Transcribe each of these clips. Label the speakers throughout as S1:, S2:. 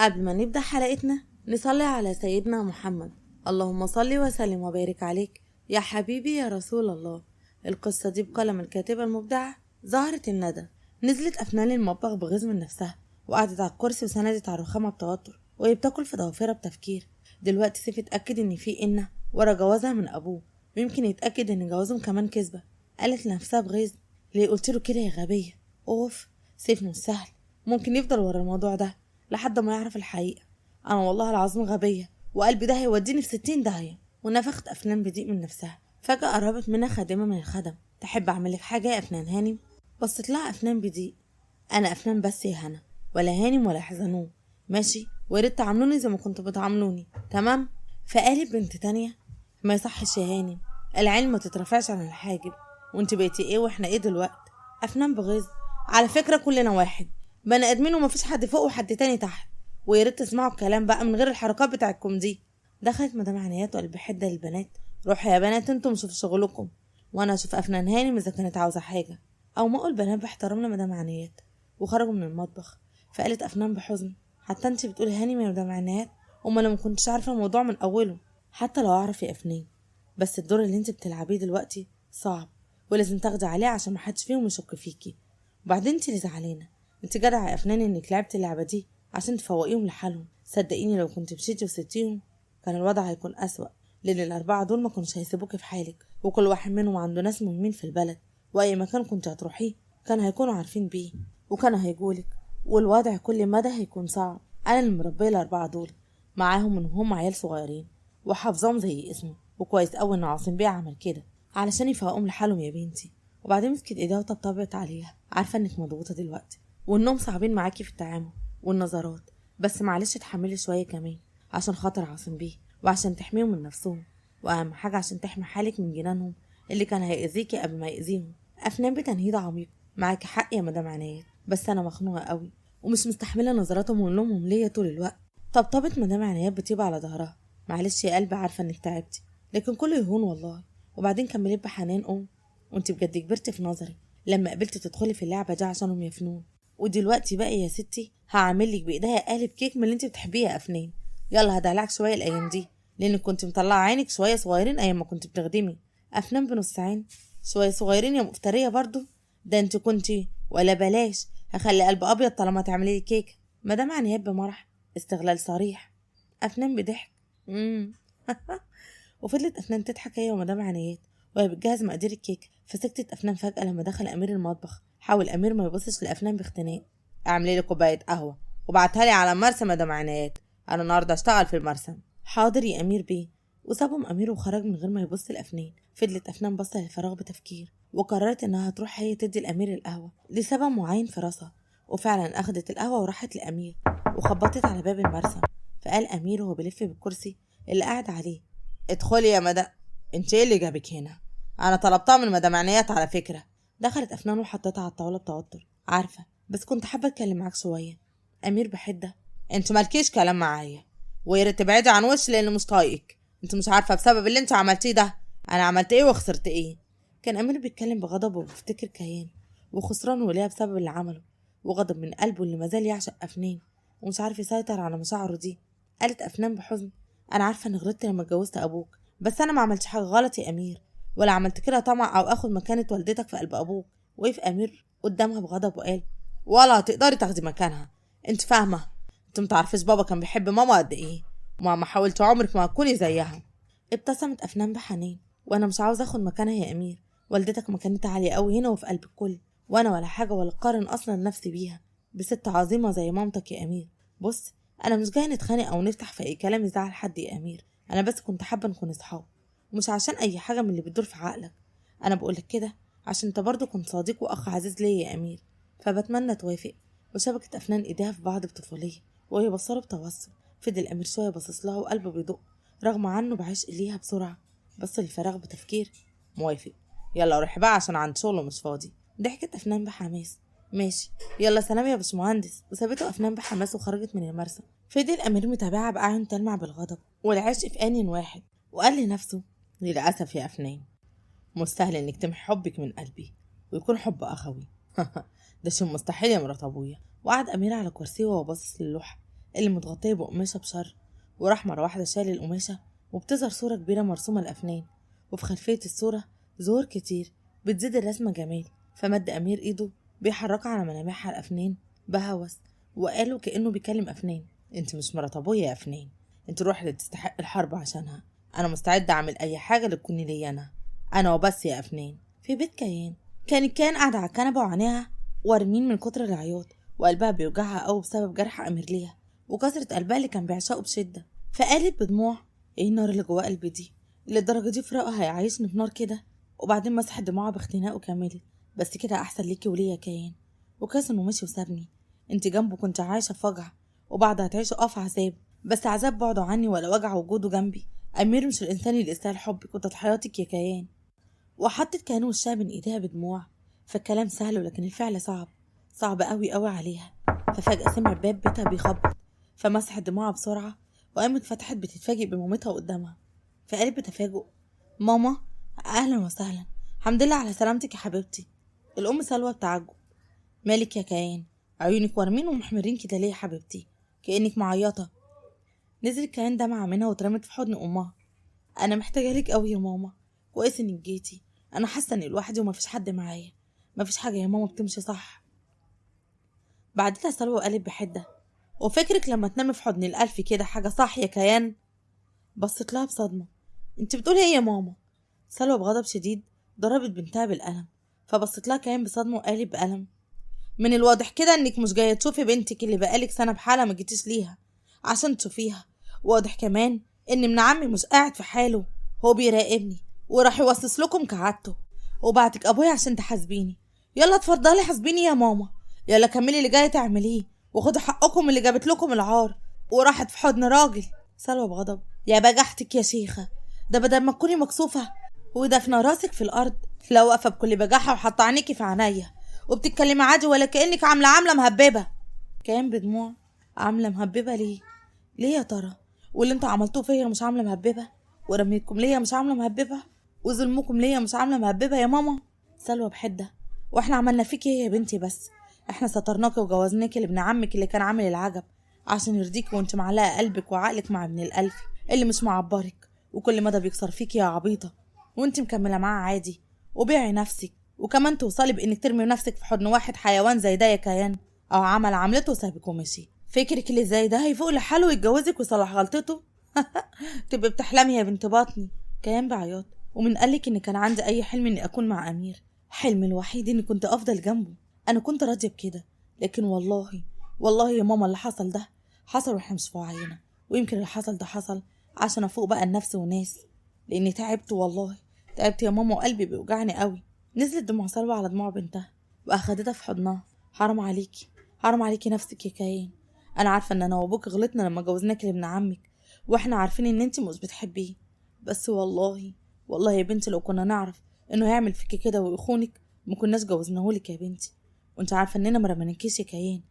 S1: قبل ما نبدأ حلقتنا نصلي على سيدنا محمد. اللهم صل وسلم وبارك عليك يا حبيبي يا رسول الله. القصة دي بقلم الكاتبة المبدعة زهرة الندى. نزلت أفنان المطبخ بغيظ من نفسها وقعدت على الكرسي وسندت على الرخامة بتوتر وهي بتاكل في ضوافرها بتفكير. دلوقتي سيف اتأكد إن في إنه ورا جوازها من أبوه، ويمكن يتأكد إن جوازهم كمان كذبة. قالت لنفسها بغيظ: ليه قلت له كده يا غبية؟ أوف، سيف مش سهل، ممكن يفضل ورا الموضوع ده لحد ما يعرف الحقيقة. أنا والله العظيم غبية وقلبي ده هيوديني في 60 داهية. ونفخت أفنان بضيق من نفسها. فجأة قربت منها خادمة من الخدم: تحب أعملك حاجة يا أفنان هانم؟ بصت لها أفنان بضيق: أنا أفنان بس يا هنا، ولا هانم ولا حزنون، ماشي؟ وياريت تعاملوني زي ما كنتوا بتعاملوني، تمام؟ فقالت بنت تانية: ما يصحش يا هانم، العلم ما تترفعش عن الحاجب، وانت بقيتي ايه واحنا ايه دلوقتي؟ أفنان بغيظ: على فكرة كلنا واحد، بني ادمين ومفيش حد فوق وحد تاني تحت، ويا ريت تسمعوا الكلام بقى من غير الحركات بتاعتكم دي. دخلت مدام عنايات وقلب حده للبنات: روحوا يا بنات انتم شوفوا شغلكم، وانا اشوف افنان هانم اذا كانت عاوزه حاجه. او ما البنات باحترام لمدام عنايات وخرجوا من المطبخ. فقالت افنان بحزن: حتى انت بتقولي هانم يا مدام عنايات؟ اما انا ما كنتش عارفه الموضوع من اوله. حتى لو اعرف يا افنان، بس الدور اللي انت بتلعبيه دلوقتي صعب ولازم تاخدي عليه عشان محدش فيهم يشك فيكي. وبعدين انت اللي زعلانه، انت جدعه يا افنان انك لعبتي اللعبه دي عشان تفوقيهم لحالهم. صدقيني لو كنت مشيتي وسبتيهم كان الوضع هيكون أسوأ، لأن الأربعة دول ما كانوش هيسيبوكي في حالك، وكل واحد منهم عنده ناس مهمين في البلد، وأي مكان كنت هتروحيه كان هيكونوا عارفين بيه وكانوا هيجولك، والوضع كل مدى هيكون صعب. أنا اللي مربية الأربعة دول معاهم من هم عيال صغيرين وحافظاهم زي اسمه، وكويس أوي إن عاصم بيه عمل كده علشان يفوقهم لحالهم يا بنتي. وبعدين مسكت ايديها وطبطبت عليها: عارفة انك مضغوطة دلوقتي وانهم صعبين معاكي في التعامل والنظرات، بس معلش اتحملي شوية كمان عشان خاطر عاصم بيه وعشان تحميهم من نفسهم، واهم حاجة عشان تحمي حالك من جنانهم اللي كان هيأذيكي قبل ما يأذيهم. افنان بتنهيد عميق: معاكي حق يا مدام عنايات، بس انا مخنوقة قوي ومش مستحملة نظراتهم ولومهم ليا طول الوقت. طبطبت مدام عنايات بتيبة على ظهرها: معلش يا قلبي، عارفة انك تعبتي، لكن كله يهون والله. وبعدين كملت بحنان: وانت بجد كبرتي في نظري لما قبلت تدخلي في اللعبة دي عشانهم يا فنون. ودلوقتي بقى يا ستي هعمل لك بايديا قالب كيك من اللي انت بتحبيه يا افنان. يلا هدلعك شويه الايام دي لانك كنت مطلعه عينك شويه صغيرين ايام ما كنت بتخدمي. افنان بنص عين: شويه صغيرين يا مفتريه برضو؟ ده انت كنتي ولا بلاش، هخلي قلب ابيض طالما تعملي لي كيك. مدام عنيات بمرح: استغلال صريح. افنان بضحك: وفضلت افنان تضحك هي ومدام عنايات وهي بتجهز مقادير الكيك. فسكتت افنان فجأة لما دخل امير المطبخ. حاول امير ما يبصش لافنان باختناق: اعملي لي كوبايه قهوه وبعتها لي على المرسم مدام عنايات، انا النهارده اشتغل في المرسم. حاضر يا امير بيه. وسابهم امير وخرج من غير ما يبص لافنان. فضلت افنان باصه للفراغ بتفكير، وقررت انها تروح هي تدي الامير القهوه لسبب معين في راسها. وفعلا اخدت القهوه وراحت لامير وخبطت على باب المرسم. فقال امير وهو بيلف بالكرسي اللي قاعد عليه: ادخلي يا مدام. انت ايه اللي جابك هنا؟ انا طلبتها من مدام عنايات على فكره. دخلت افنان وحطتها على الطاوله بتوتر: عارفه، بس كنت حابه اتكلم معاك شويه. امير بحده: انت مالكيش كلام معايا، ويا ريت تبعدي عن وشي لان مش طايقك. انت مش عارفه بسبب اللي انت عملتيه ده انا عملت ايه وخسرت ايه. كان امير بيتكلم بغضب وبيفتكر كيان وخسران وليها بسبب اللي عمله، وغضب من قلبه اللي مازال يعشق افنان ومش عارف يسيطر على مشاعره دي. قالت افنان بحزن: انا عارفه اني غلطت لما اتجوزت ابوك، بس انا ما عملتش حاجه غلط يا امير، ولا عملت كده طمع او اخد مكانه والدتك في قلب ابوك. وقف امير قدامها بغضب وقال: ولا هتقدري تاخدي مكانها، انت فاهمه؟ انت متعرفش بابا كان بيحب ماما قد ايه، ومهما حاولت عمرك ما هتكوني زيها. ابتسمت افنان بحنين: وانا مش عاوز اخد مكانها يا امير، والدتك مكانتها عاليه قوي هنا وفي قلب الكل، وانا ولا حاجه ولا قارن اصلا نفسي بيها بست عظيمه زي مامتك يا امير. بص، انا مش جايه نتخانق او نفتح في اي كلام يزعل حد يا امير، انا بس كنت حابه نكون اصحاب ومش عشان اي حاجه من اللي بتدور في عقلك. انا بقولك كده عشان انت برضه كنت صديق واخ عزيز ليا يا امير، فبتمنى توافق. وشبكت افنان ايديها في بعض بطفوليه وهي بصله بتوسل. فضل امير شويه باصص لها وقلبه بيدق رغم عنه بعشق ليها بسرعه. بص للفراغ بتفكير: موافق، يلا روحي بقى عشان عند شغل ومش فاضي. ضحكت افنان بحماس: ماشي، يلا سلام يا باشمهندس. وسابته افنان بحماس وخرجت من المرسم. فضل امير متابعها باعين تلمع بالغضب والعشق في ان واحد، وقال لنفسه: للاسف يا افنان، مش سهل انك تمحي حبك من قلبي ويكون حب اخوي. ده شيء مستحيل يا مرات ابويا. وقعد امير على كرسيه وهو باصص للوحه اللي متغطية بقماشة بشر، وراح مرة واحدة شال القماشة وبتظهر صورة كبيرة مرسومة الأفنان، وفي خلفية الصورة زهور كتير بتزيد الرسمة جمال. فمد أمير إيده بيحركها على ملامحها الأفنان بهوس، وقاله كأنه بيكلم أفنان: انت مش مرات أبويا يا أفنان، انت الروح اللي تستحق الحرب عشانها. أنا مستعد أعمل أي حاجة لتكوني لي أنا وبس يا أفنان. في بيت كيان كان الكيان قاعدة على الكنبة وعينيها وارمين من كتر العياط، وقلبها بيوجعها قوي بسبب جرح أمير ليها وكسرة قلبها اللي كان بيعشقه بشدة. فقالت بدموع: ايه النار اللي جوا قلبي دي؟ للدرجة دي فراقها هيعيشني في نار كده؟ وبعدين مسحت دموعها باختناق وكملت: بس كده أحسن ليكي وليا يا كيان. وكاس إنه مشي وسابني، انت جنبه كنت عايشة في وجع، وبعد هتعيشوا في عذاب، بس عذاب بعده عني ولا وجع وجوده جنبي. أمير مش الإنسان اللي يستاهل حبك وتضحياتك يا كيان. وحطت كيان وشها بين ايديها بدموع. فالكلام سهل ولكن الفعل صعب، صعب قوي قوي عليها. ففجأة سمع باب بيتها بيخبط، فمسحت دموعها بسرعة وقامت فتحت بتتفاجئ بمامتها قدامها. فقالت بتفاجؤ: ماما، أهلا وسهلا، الحمد لله على سلامتك يا حبيبتي. الأم سلوى بتعجب: مالك يا كيان؟ عيونك وارمين ومحمرين كده ليه يا حبيبتي؟ كأنك معيطة. نزل كيان دمعة منها واترمت في حضن أمها: أنا محتاجة لك قوي يا ماما، كويس إنك جيتي. أنا حاسة إني لوحدي ومفيش حد معايا، مفيش حاجة يا ماما بتمشي صح. بعدتها سلوى وقالت بحدة: وفكرك لما تنامي في حضن الألف كده حاجة صح يا كيان؟ بصت لها بصدمة: انت بتقولي ايه يا ماما؟ سلوى بغضب شديد ضربت بنتها بالقلم. فبصت لها كيان بصدمة وقالت بألم: من الواضح كده انك مش جاية تشوفي بنتك اللي بقالك سنة بحالة ما جيتيش ليها عشان تشوفيها. واضح كمان ان ابن عمي مش قاعد في حاله، هو بيراقبني وراح يوصص لكم كعادته، وبعتك ابويا عشان تحاسبيني. يلا اتفضلي حاسبيني يا ماما، يلا كملي اللي جايه تعمليه وخدوا حقكم اللي جابت لكم العار. وراحت في حضن راجل. سلوى بغضب: يا بجحتك يا شيخه، ده بدل ما تكوني مكسوفه ودافنه راسك في الارض، لا واقفه بكل بجاحه وحاطه عينيكي في عينيا وبتتكلمي عادي ولا كأنك عامله مهببه. كان بدموع: عامله مهببه ليه؟ ليه يا ترى؟ واللي انتوا عملتوه فيا مش عامله مهببه؟ ورميتكم ليا مش عامله مهببه؟ وظلمكم ليا مش عامله مهببه يا ماما؟ سلوى بحده: واحنا عملنا فيكي ايه يا بنتي؟ بس احنا سترناكي وجوزناكي لابن عمك اللي كان عامل العجب عشان يرضيكي، وانت معلقه قلبك وعقلك مع ابن الالفي اللي مش معبرك وكل مدى بيكسر فيكي يا عبيطه، وانت مكمله معاه عادي. وبيعي نفسك وكمان توصلي بانك ترمي نفسك في حضن واحد حيوان زي ده يا كيان، او عمل عملته وسابك ومشي. فكرك اللي زي ده هيفوق لحاله ويتجوزك ويصلح غلطته؟ تبقي بتحلمي يا بنت باطني. كيان بعياط: ومن قالك ان كان عندي اي حلم اني اكون مع امير؟ حلمي الوحيد اني كنت افضل جنبه، انا كنت راضيه بكده. لكن والله يا ماما اللي حصل ده حصل واحنا مش في وعينا، ويمكن اللي حصل ده حصل عشان افوق بقى النفس وناس، لاني تعبت والله تعبت يا ماما وقلبي بيوجعني قوي. نزلت دموع سلوى على دموع بنتها واخدتها في حضنها: حرام عليكي، حرام عليكي نفسك يا كيان. انا عارفه ان انا وابوك غلطنا لما جوزناكي لابن عمك، واحنا عارفين ان انتي مش بتحبيه، بس والله يا بنتي لو كنا نعرف انه هيعمل فيكي كده ويخونك ما كناش جوزناهولك يا بنتي. وانت عارفه اننا ما رميناكيش يا كيان،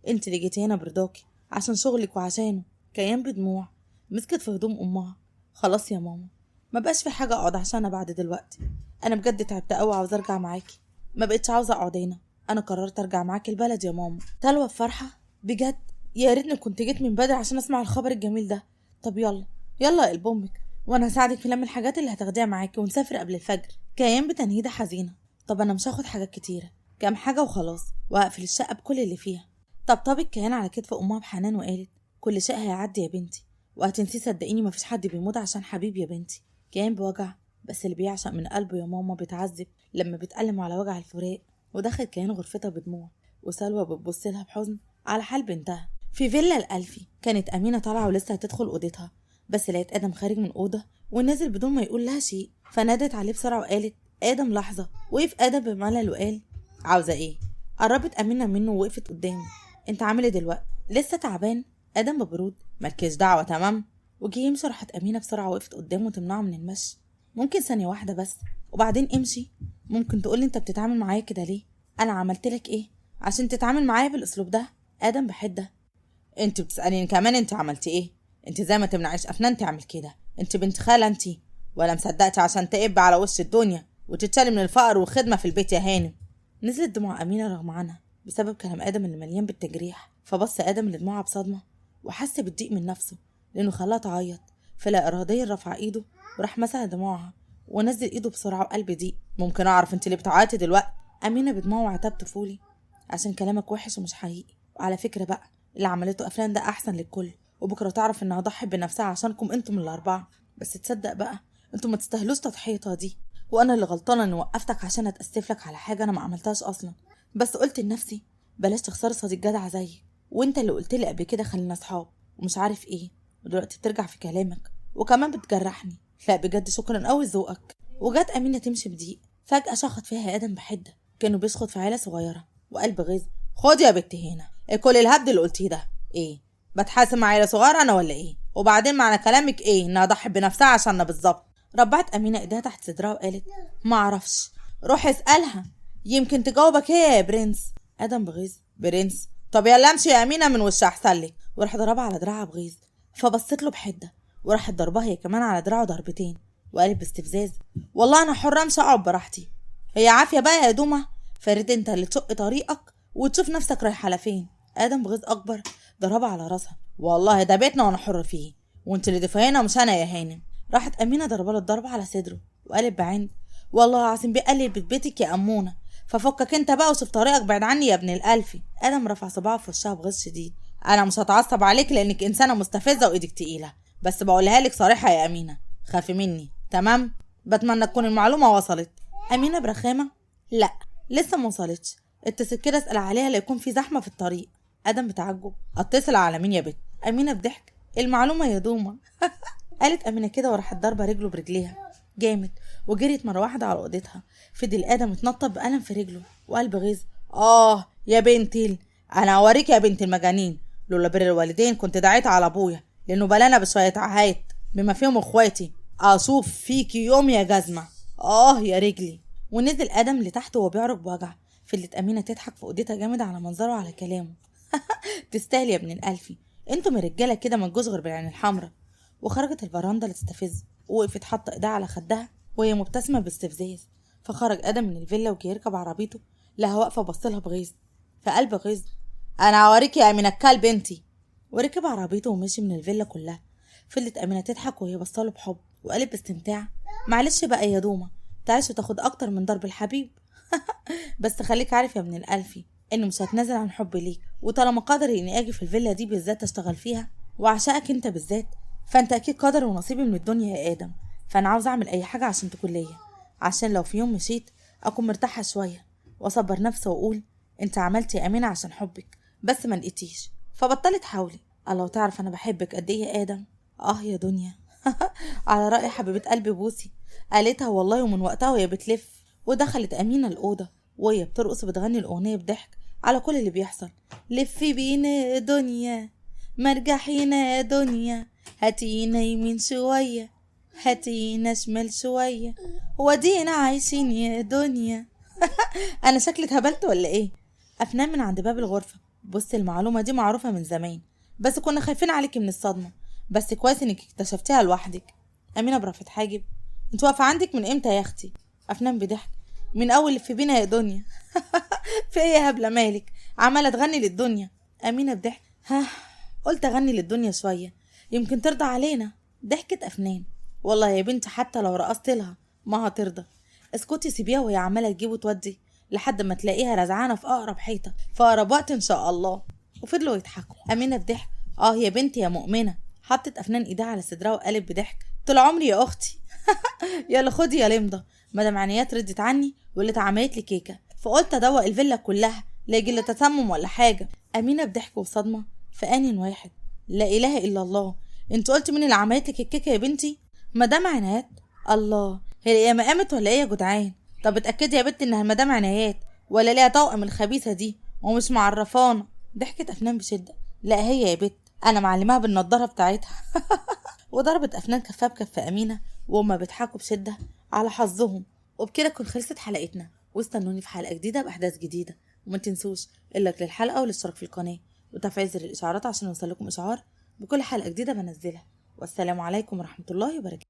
S1: انت اللي جيتي هنا برضاكي عشان شغلك وعشانه. كيان بدموع مسكت في هدوم امها: خلاص يا ماما، ما بقاش في حاجه اقعد عشانها بعد دلوقتي. انا بجد تعبت قوي وعاوزه ارجع معاكي، ما بقتش عاوزه اقعد هنا، انا قررت ارجع معاكي البلد يا ماما. سلوى بفرحه: بجد يا ريتني كنت جيت من بدري عشان اسمع الخبر الجميل ده. طب يلا يا قلب امك، وانا هساعدك في لم الحاجات اللي هتاخديها معاكي ونسافر قبل الفجر. كيان بتنهيده حزينه: طب انا مش هاخد حاجات كتيره، كام حاجه وخلاص، وهقفل الشقه بكل اللي فيها. طبطبت كيان على كتف امها بحنان وقالت: كل شيء هيعدي يا بنتي، وهتنسي صدقيني مفيش حد بيموت عشان حبيبي يا بنتي. كيان بوجع: بس اللي بيعشق من قلبه يا ماما بيتعذب لما بيتألم على وجع الفراق. ودخل كيان غرفتها بدموع، وسلوى بتبص لها بحزن على حال بنتها. في فيلا الألفي كانت أمينة طالعة ولسه هتدخل أوضتها، بس لقيت آدم خارج من أوضة ونزل بدون ما يقول لها شيء، فنادت عليه بسرعة وقالت: آدم لحظة. وقف آدم بملل وقال: عاوزة إيه؟ قربت أمينة منه ووقفت قدامه: أنت عامل إيه دلوقتي؟ لسه تعبان؟ آدم ببرود: مالكيش دعوة تمام. وجي يمشي، راحت أمينة بسرعة وقفت قدامه تمنعه من المشي: ممكن ثانية واحدة بس وبعدين امشي؟ ممكن تقولي أنت بتتعامل معايا كده ليه؟ أنا عملتلك إيه عشان تتعامل معايا بالأسلوب ده؟ آدم بحدة: انت بتسأليني كمان انت عملتي ايه؟ انت زي ما تمنعيش افنان تعمل كده، انت بنت خالة انت، ولا مصدقتي عشان تقب على وش الدنيا وتتشالي من الفقر والخدمة في البيت يا هانم. نزلت دموع أمينة رغم عنها بسبب كلام آدم اللي مليان بالتجريح. فبص آدم لدموعها بصدمة وحس بالضيق من نفسه لأنه خلاها تعيط، فلا إراديا رفع إيده وراح مسح دموعها ونزل إيده بسرعة وقلب ضيق. ممكن أعرف أنت اللي بتعيطي دلوقتي؟ أمينة بدموع وعتاب طفولي عشان كلامك وحش ومش حقيقي، وعلى فكرة بقى اللي عملته أفلام ده أحسن للكل، وبكرة تعرف إنها ضحت بنفسها عشانكم أنتم الأربعة. بس تصدق بقى أنتم ما تستاهلوش تضحيتها دي، وأنا اللي غلطانة إني وقفتك عشان أتأسف لك على حاجة أنا ما عملتهاش أصلا، بس قلت لنفسي بلاش تخسر صديق جدع زيك، وأنت اللي قلت لي قبل كده خلينا أصحاب ومش عارف إيه، ودلوقتي بترجع في كلامك وكمان بتجرحني. لا بجد شكرا قوي لذوقك. وجات أمينة تمشي بضيق، فجأة شخط فيها آدم بحدة كانوا بيشخط في عيلة صغيرة وقلب غيظ. خد يا بنت هنا، إيه كل الهبد اللي قلتيه ده؟ ايه بتحاسب مع عيلة صغيرة انا ولا ايه؟ وبعدين معنى كلامك ايه انها ضحت بنفسها عشاننا بالظبط؟ ربعت امينة ايديها تحت صدرها وقالت ما اعرفش، روح اسألها يمكن تجاوبك هي يا برنس. ادم بغيظ برنس؟ طب يلا امشي يا امينة من وش احسن لك. وراح ضربها على دراعها بغيظ، فبصت له بحدة وراحت ضربها هي كمان على دراعه ضربتين، وقالت باستفزاز والله انا حرة امشي اقعد براحتي. هي عافية بقى يا دومة، فريد انت اللي تشق طريقك وتشوف نفسك رايحة لفين. ادم بغيظ اكبر ضربها على راسها، والله ده بيتنا وانا حر فيه، وانت اللي دفاينا مش انا يا هانم. راحت امينه ضربه له الضربه على صدره وقالت بعند والله العظيم بيقلل بيتك يا امونه، ففكك انت بقى وشوف طريقك بعد عني يا ابن الالفي. ادم رفع صباعه في وشها بغيظ شديد. انا مش هتعصب عليك لانك انسانه مستفزه وايدك تقيله، بس بقولها لك صريحه يا امينه، خافي مني تمام؟ بتمنى تكون المعلومه وصلت. امينه برخامه لا لسه ما وصلتش، اتصل كده اسال عليها ليكون في زحمه في الطريق. ادم بتعجب اتصل على مين يا بت؟ امينه بضحك المعلومه يا دومه. قالت امينه كده وراحت ضربه رجله برجليها جامد وجريت مره واحده على اوضتها. فضل ادم اتنطط بقلم في رجله وقلب غيظ يا بنتي انا اوريك يا بنت المجانين، لولا بر الوالدين كنت دعيت على ابويا لانه بلانا بشويه عهات بما فيهم اخواتي، اشوف فيكي يوم يا جزمه يا رجلي. ونزل ادم لتحت وهو بيعرج بوجع. فضلت امينه تضحك في اوضتها جامد على منظره وعلى كلامه. تستاهل يا ابن الالفي، انتم رجاله كده ما تجوز غير بالعين الحمراء. وخرجت الفراندا لتستفز ووقفت حاطه ايدها على خدها وهي مبتسمه باستفزاز. فخرج ادم من الفيلا وجي يركب عربيته لها واقفه بصلها بغيظ، فقلب غيظ انا هوريك يا امينه الكلب انتي. وركب عربيته ومشي من الفيلا كلها. فضلت امينه تضحك وهي بصله بحب وقالت باستمتاع معلش بقى يا دومه تعيش وتاخد اكتر من ضرب الحبيب. بس خليك عارف يا ابن الالفي انه مش هتنازل عن حبي ليك، وطالما قادر اني اجي في الفيلا دي بالذات اشتغل فيها وعشقك انت بالذات، فانت اكيد قدر ونصيبي من الدنيا يا ادم. فانا عاوز اعمل اي حاجه عشان تكون ليا، عشان لو في يوم مشيت اكون مرتاحه شويه واصبر نفسي واقول انت عملت يا امينه عشان حبك بس ما لقيتيش، فبطلت حاولي. الله تعرف انا بحبك قد ايه يا ادم. يا دنيا. على رأي حبيبه قلبي بوسي قالتها والله، ومن وقتها وهي بتلف. ودخلت امينه الاوضه وهي بترقص وبتغني الاغنيه بضحك على كل اللي بيحصل. لفي بينا يا دنيا مرجحينا يا دنيا، هاتينا يمين شويه هاتينا شمال شويه، ودينا عايشين يا دنيا. انا شكلي اتهبلت ولا ايه؟ افنان من عند باب الغرفه. بص المعلومه دي معروفه من زمان بس كنا خايفين عليكي من الصدمه، بس كويس انك اكتشفتيها لوحدك. امينه برفت حاجب انت واقفه عندك من امتى يا اختي؟ افنان بضحك من اول اللي في بينا يا دنيا. في ايه يا هبله مالك عماله تغني للدنيا؟ امينه بضحك قلت اغني للدنيا شويه يمكن ترضى علينا. ضحكت افنان والله يا بنتي حتى لو رقصت لها ما هترضى، اسكتي سيبيها وهي عماله تجيب وتودي لحد ما تلاقيها رزعانه في اقرب حيطه في اقرب وقت ان شاء الله. وفضلوا يضحكوا. امينه بضحك يا بنتي يا مؤمنه. حطت افنان ايدها على صدرها وقالت بضحك طول عمري يا اختي. يلا خدي يا لمضه. مدام عنيات ردت عني واللي عملت لي كيكه، فقلت ادوق الفيلا كلها لا يجي لي تسمم ولا حاجه. امينه بضحك وصدمه في ان واحد. لا اله الا الله، انت قلت مين اللي عملت لك الكيكه يا بنتي؟ مدام عنايات. الله، هي ما قامت ولا ايه يا جدعان؟ طب اتاكدي يا بنتي انها مدام عنايات ولا ليها توأم الخبيثه دي ومش معرفانا. ضحكت افنان بشده. لا هي يا بت، انا معلماها بالنضاره بتاعتها. وضربت افنان كفها بكف امينه وهما بيضحكوا بشده على حظهم. وبكده تكون خلصت حلقتنا، واستنوني في حلقه جديده باحداث جديده. وما تنسوش اللايك للحلقه والاشتراك في القناه وتفعيل زر الاشعارات عشان يوصلكم اشعار بكل حلقه جديده بنزلها. والسلام عليكم ورحمه الله وبركاته.